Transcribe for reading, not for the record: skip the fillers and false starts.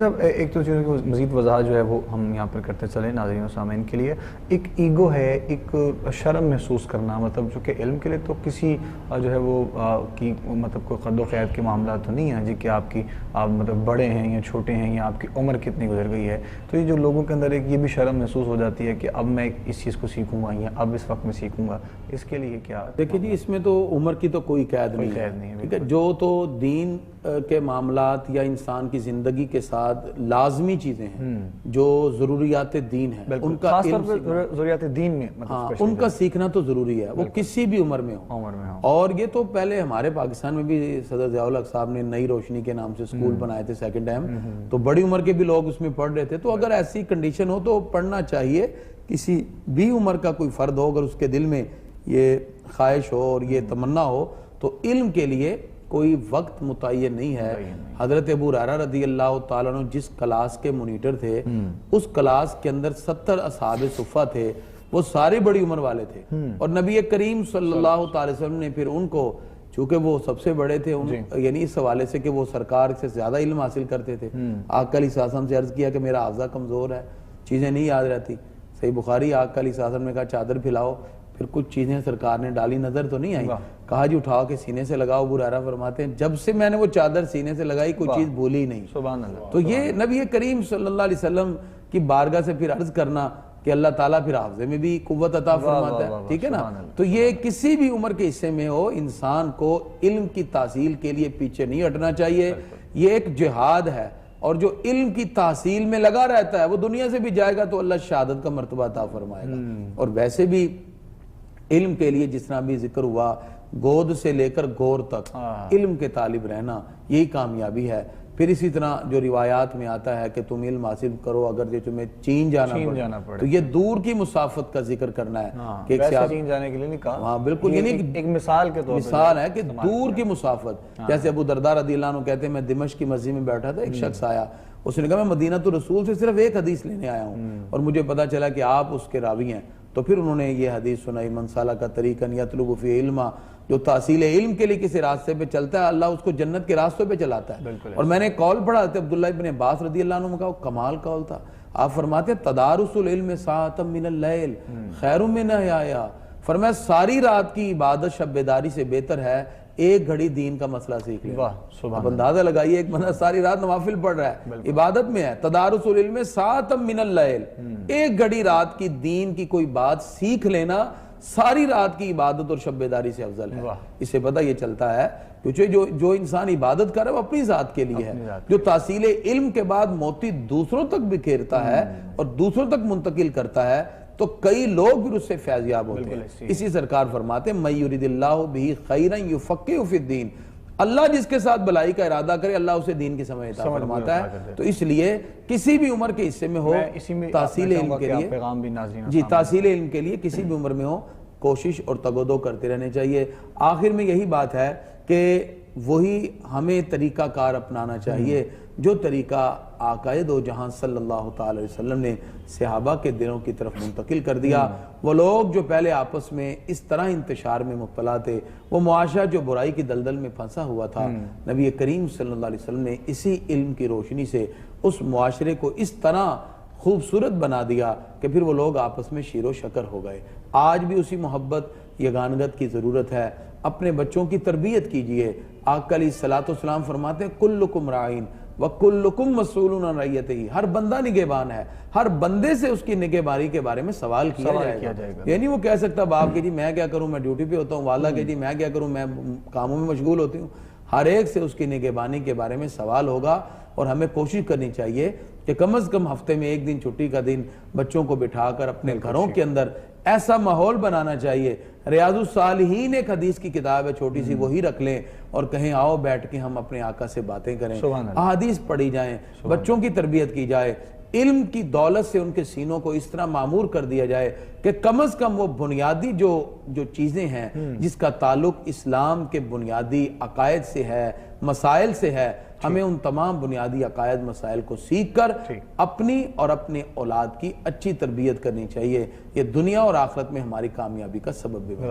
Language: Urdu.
صاحب ایک تو چیزوں کی مزید وضاحت جو ہے وہ ہم یہاں پر کرتے چلیں ناظرین و سامعین کے لیے. ایک ایگو ہے، ایک شرم محسوس کرنا، مطلب جو کہ علم کے لیے تو کسی جو ہے وہ کی مطلب کوئی قد و قید کے معاملات تو نہیں ہیں جی کہ آپ مطلب بڑے ہیں یا چھوٹے ہیں یا آپ کی عمر کتنی گزر گئی ہے. تو یہ جو لوگوں کے اندر ایک یہ بھی شرم محسوس ہو جاتی ہے کہ اب میں اس چیز کو سیکھوں گا یا اب اس وقت میں سیکھوں گا، اس کے لیے کیا؟ دیکھیں جی، اس میں تو عمر کی تو کوئی قید نہیں ہے، ٹھیک ہے. جو تو دین کے معاملات یا انسان کی زندگی کے ساتھ لازمی چیزیں ہیں، جو ضروریات دین ہیں، ان کا خاص طور پر ضروریات دین میں ان کا سیکھنا تو ضروری ہے، وہ کسی بھی عمر میں ہو. اور یہ تو پہلے ہمارے پاکستان میں بھی صدر ضیاء الحق صاحب نے نئی روشنی کے نام سے سکول بنائے تھے سیکنڈ ٹائم، تو بڑی عمر کے بھی لوگ اس میں پڑھ رہے تھے. تو اگر ایسی کنڈیشن ہو تو پڑھنا چاہیے. کسی بھی عمر کا کوئی فرد ہو، اگر اس کے دل میں یہ خواہش ہو اور یہ تمنا ہو، تو علم کے لیے کوئی وقت متعین نہیں ہے. حضرت ابو ہریرہ رضی اللہ تعالیٰ عنہ جس کلاس کے مونیٹر تھے، اس کلاس کے اندر 70 اصحاب صفہ تھے، وہ سارے بڑی عمر والے تھے. اور نبی کریم صلی اللہ تعالی وسلم نے پھر ان کو، چونکہ وہ سب سے بڑے تھے، یعنی اس حوالے سے کہ وہ سرکار سے زیادہ علم حاصل کرتے تھے، آقا علیہ السلام سے عرض کیا کہ میرا حافظہ کمزور ہے، چیزیں نہیں یاد رہتی. صحیح بخاری، آقا علیہ السلام نے کہا چادر پھیلاؤ، پھر کچھ چیزیں سرکار نے ڈالی، نظر تو نہیں آئی. کہا جی اٹھاؤ کے سینے سے لگاؤ. ابو ہریرہ فرماتے ہیں جب سے میں نے وہ چادر سینے سے لگائی کوئی چیز بھولی نہیں. سبحان اللہ. تو یہ نبی کریم صلی اللہ علیہ وسلم کی بارگاہ سے پھر عرض کرنا کہ اللہ تعالیٰ پھر حافظے میں بھی قوت عطا فرماتا ہے، ٹھیک ہے نا. تو یہ کسی بھی عمر کے حصے میں ہو، انسان کو علم کی تحصیل کے لیے پیچھے نہیں ہٹنا چاہیے. یہ ایک جہاد ہے، اور جو علم کی تحصیل میں لگا رہتا ہے وہ دنیا سے بھی جائے گا تو اللہ شہادت کا مرتبہ عطا فرمائے گا. اور ویسے بھی علم کے لیے جس طرح بھی ذکر ہوا، گود سے لے کر گور تک علم کے طالب رہنا یہی کامیابی ہے. پھر اسی طرح جو روایات میں آتا ہے کہ تم علم حاصل کرو اگر جو تمہیں چین جانا پڑے، تو یہ دور کی مسافت کا ذکر کرنا ہے کہ چین جانے کے لیے نہیں کہا. ہاں بالکل، یعنی ایک مثال کے طور پر مثال ہے کہ دور کی مسافت. جیسے ابو درداء رضی اللہ عنہ کہتے ہیں میں دمشق کی مسجد میں بیٹھا تھا، ایک شخص آیا، اس نے کہا میں مدینہ الرسول سے صرف ایک حدیث لینے آیا ہوں اور مجھے پتا چلا کہ آپ اس کے راوی ہیں. تو پھر انہوں نے یہ حدیث سنائی، من سلک طریقا یطلب فیہ علما، جو تحصیل علم کے لیے کسی راستے پہ چلتا ہے اللہ اس کو جنت کے راستوں پہ چلاتا ہے. اور میں نے قول پڑھا تھا عبداللہ ابن عباس رضی اللہ عنہ کا، کمال قول تھا. آپ فرماتے ہیں تدارس العلم ساعۃ من اللیل خیر من احیاء، فرمایا ساری رات کی عبادت شب بیداری سے بہتر ہے ایک گھڑی دین کا مسئلہ سیکھ لیں. اب اندازہ لگائیے، ایک بندہ ساری رات نوافل پڑھ رہا ہے، عبادت میں ہے. تدارس العلم ساعۃ من اللیل، ایک گھڑی رات کی دین کی کوئی بات سیکھ لینا ساری رات کی عبادت اور شب بیداری سے افضل ہے. اس سے پتہ یہ چلتا ہے کیونکہ جو انسان عبادت کر رہا ہے وہ اپنی ذات کے لیے ہے. جو تحصیل علم کے بعد موتی دوسروں تک بکھیرتا ہے اور دوسروں تک منتقل کرتا ہے تو کئی لوگ پھر اس سے فیضیاب ہوتے ہیں. اسی سرکار فرماتے ہیں من یرید اللہ بہ خیرا یفقہہ فی الدین، اللہ جس کے ساتھ بھلائی کا ارادہ کرے اللہ اسے دین کی سمجھ عطا فرماتا ہے. تو اس لیے کسی بھی عمر کے حصے میں ہو، تحصیل علم کے لیے، جی تحصیل علم کے لیے کسی بھی عمر میں ہو، کوشش اور تگودو کرتے رہنے چاہیے. آخر میں یہی بات ہے کہ وہی ہمیں طریقہ کار اپنانا چاہیے جو طریقہ آقا دو جہاں صلی اللہ تعالی وسلم نے صحابہ کے دلوں کی طرف منتقل کر دیا. وہ لوگ جو پہلے آپس میں اس طرح انتشار میں مبتلا تھے، وہ معاشرہ جو برائی کی دلدل میں پھنسا ہوا تھا، نبی کریم صلی اللہ علیہ وسلم نے اسی علم کی روشنی سے اس معاشرے کو اس طرح خوبصورت بنا دیا کہ پھر وہ لوگ آپس میں شیر و شکر ہو گئے. آج بھی اسی محبت یگانگت کی ضرورت ہے. اپنے بچوں کی تربیت کیجئے. آقا علیہ السلام فرماتے ہیں کلکم راعین وکلکم مسئول عن رعیتہ، ہر بندہ نگہبان ہے، ہر بندے سے اس کی نگہبانی کے بارے میں سوال کیا جائے گا. یعنی وہ کہہ سکتا باپ کہ جی میں کیا کروں، میں ڈیوٹی پہ ہوتا ہوں، والدہ کہ جی میں کیا کروں، میں کاموں میں مشغول ہوتی ہوں. ہر ایک سے اس کی نگہبانی کے بارے میں سوال ہوگا. اور ہمیں کوشش کرنی چاہیے کہ کم از کم ہفتے میں ایک دن چھٹی کا دن بچوں کو بٹھا کر اپنے گھروں کے اندر ایسا ماحول بنانا چاہیے. ریاض الصالحین ایک حدیث کی کتاب ہے چھوٹی سی، وہی رکھ لیں اور کہیں آؤ بیٹھ کے ہم اپنے آقا سے باتیں کریں، احادیث پڑھی جائیں، بچوں کی تربیت کی جائے. علم کی دولت سے ان کے سینوں کو اس طرح معمور کر دیا جائے کہ کم از کم وہ بنیادی جو چیزیں ہیں جس کا تعلق اسلام کے بنیادی عقائد سے ہے، مسائل سے ہے، ہمیں ان تمام بنیادی عقائد مسائل کو سیکھ کر اپنی اور اپنے اولاد کی اچھی تربیت کرنی چاہیے. یہ دنیا اور آخرت میں ہماری کامیابی کا سبب بھی بنے.